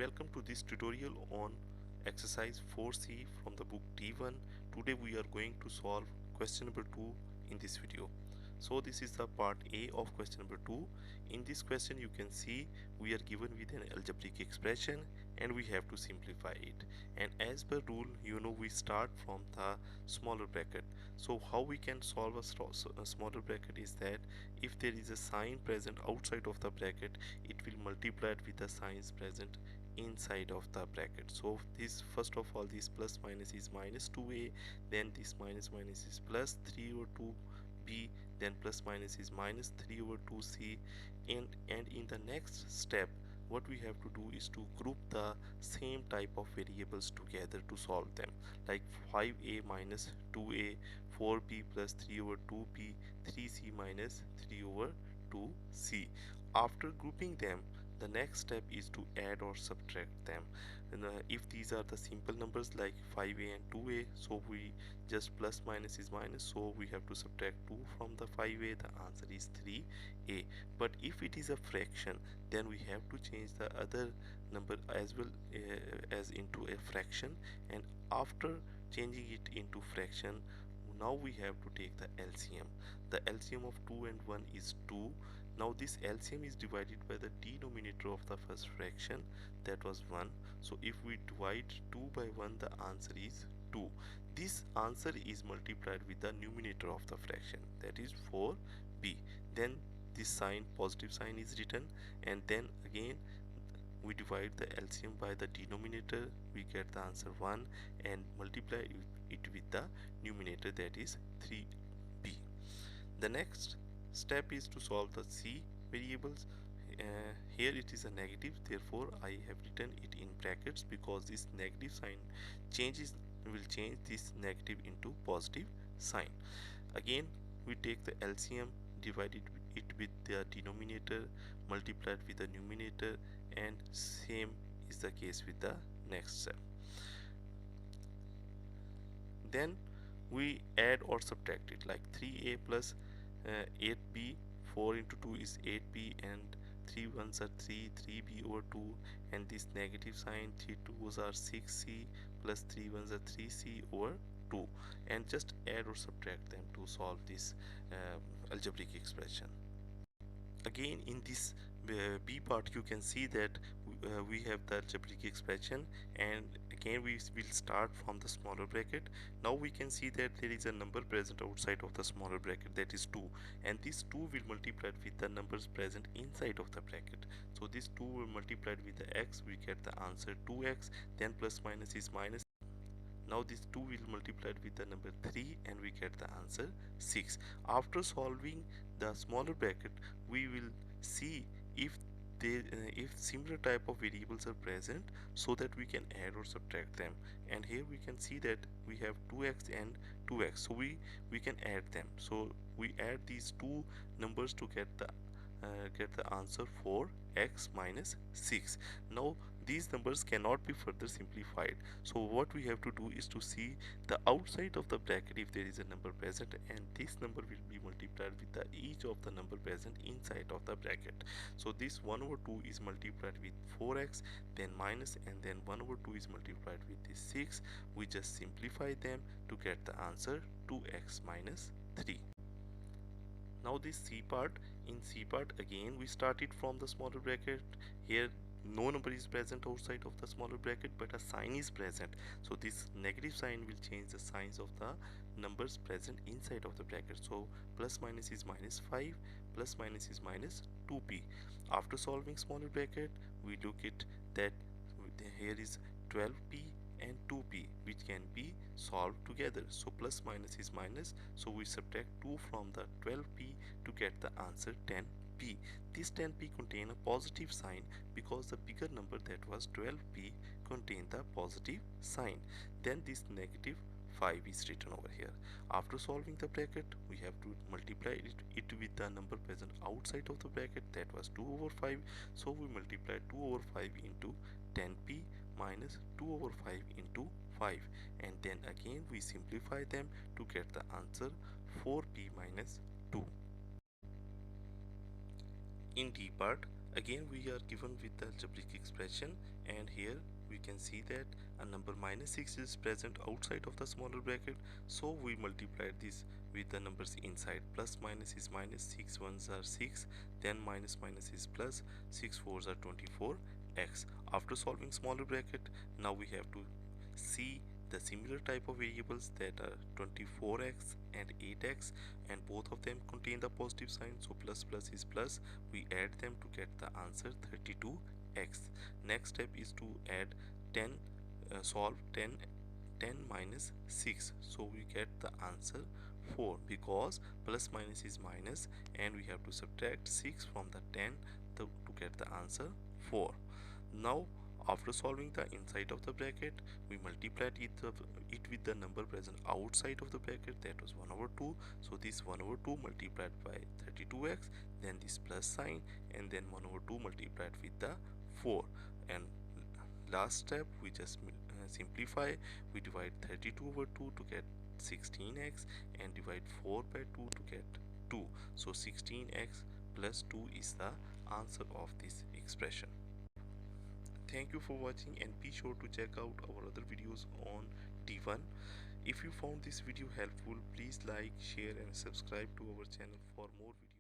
welcome to this tutorial on exercise 4C from the book D1. Today we are going to solve question number 2 in this video. So this is the part A of question number 2. In this question you can see we are given with an algebraic expression and we have to simplify it. And as per rule, we start from the smaller bracket. So how we can solve a smaller bracket is that if there is a sign present outside of the bracket, it will multiply it with the signs present inside of the bracket. So this, first of all, this plus minus is minus 2a, then this minus minus is plus 3 over 2b, then plus minus is minus 3 over 2c, and in the next step what we have to do is to group the same type of variables together to solve them, like 5a minus 2a, 4b plus 3 over 2b, 3c minus 3 over 2c. After grouping them, the next step is to add or subtract them. And if these are the simple numbers like 5a and 2a, so we just plus minus is minus, so we have to subtract 2 from the 5a, the answer is 3a. But if it is a fraction, then we have to change the other number as well as into a fraction, and after changing it into fraction, now we have to take the LCM. The LCM of 2 and 1 is 2. Now this LCM is divided by the denominator of the first fraction, that was 1. So if we divide 2 by 1, the answer is 2. This answer is multiplied with the numerator of the fraction, that is 4b. Then this sign, positive sign, is written, and then again we divide the LCM by the denominator, we get the answer 1, and multiply it with the numerator, that is 3b. The next step is to solve the C variables. Here it is a negative, therefore I have written it in brackets because this negative sign will change this negative into positive sign. Again we take the LCM, divide it with the denominator, multiply it with the numerator, and same is the case with the next step. Then we add or subtract it, like 3a plus 8b, 4 into 2 is 8b, and 3 ones are 3, 3b over 2, and this negative sign, 3 2s are 6c, plus 3 ones are 3c over 2, and just add or subtract them to solve this algebraic expression. Again in this B part you can see that we have the algebraic expression, and again we will start from the smaller bracket. Now we can see that there is a number present outside of the smaller bracket, that is 2, and this 2 will multiply with the numbers present inside of the bracket. So this 2 will multiply with the x, we get the answer 2x, then plus minus is minus. Now this 2 will multiply with the number 3 and we get the answer 6. After solving the smaller bracket, we will see if similar type of variables are present, so that we can add or subtract them. And here we can see that we have 2x and 2x, so we can add them. So we add these two numbers to get the answer for x minus 6. Now these numbers cannot be further simplified, so what we have to do is to see the outside of the bracket if there is a number present, and this number will be multiplied with the each of the number present inside of the bracket. So this 1 over 2 is multiplied with 4x, then minus, and then 1 over 2 is multiplied with this 6. We just simplify them to get the answer 2x minus 3. Now this C part, in C part again we started from the smaller bracket. Here no number is present outside of the smaller bracket, but a sign is present, so this negative sign will change the signs of the numbers present inside of the bracket. So plus minus is minus 5, plus minus is minus 2p. After solving smaller bracket, we look at that here is 12p and 2p, which can be solved together. So plus minus is minus, so we subtract 2 from the 12p to get the answer 10p. This 10p contain a positive sign because the bigger number, that was 12p, contain the positive sign. Then this negative 5 is written over here. After solving the bracket, we have to multiply it with the number present outside of the bracket, that was 2 over 5. So we multiply 2 over 5 into 10p minus 2 over 5 into 5, and then again we simplify them to get the answer 4p minus 2. In D part, Again we are given with the algebraic expression, and here we can see that a number minus 6 is present outside of the smaller bracket, so we multiply this with the numbers inside. Plus minus is minus, 6 ones are 6, then minus minus is plus, 6 fours are 24x. After solving smaller bracket, now we have to see the similar type of variables that are 24x and 8x, and both of them contain the positive sign, so plus plus is plus. We add them to get the answer 32x. Next step is to add 10, solve 10 minus 6, so we get the answer 4, because plus minus is minus and we have to subtract 6 from the 10 to get the answer 4. Now after solving the inside of the bracket, we multiplied it with the number present outside of the bracket, that was 1 over 2. So this 1 over 2 multiplied by 32x, then this plus sign, and then 1 over 2 multiplied with the 4. And last step, we just simplify. We divide 32 over 2 to get 16x, and divide 4 by 2 to get 2. So 16x plus 2 is the answer of this expression. Thank you for watching, and be sure to check out our other videos on T1. If you found this video helpful, please like, share and subscribe to our channel for more videos.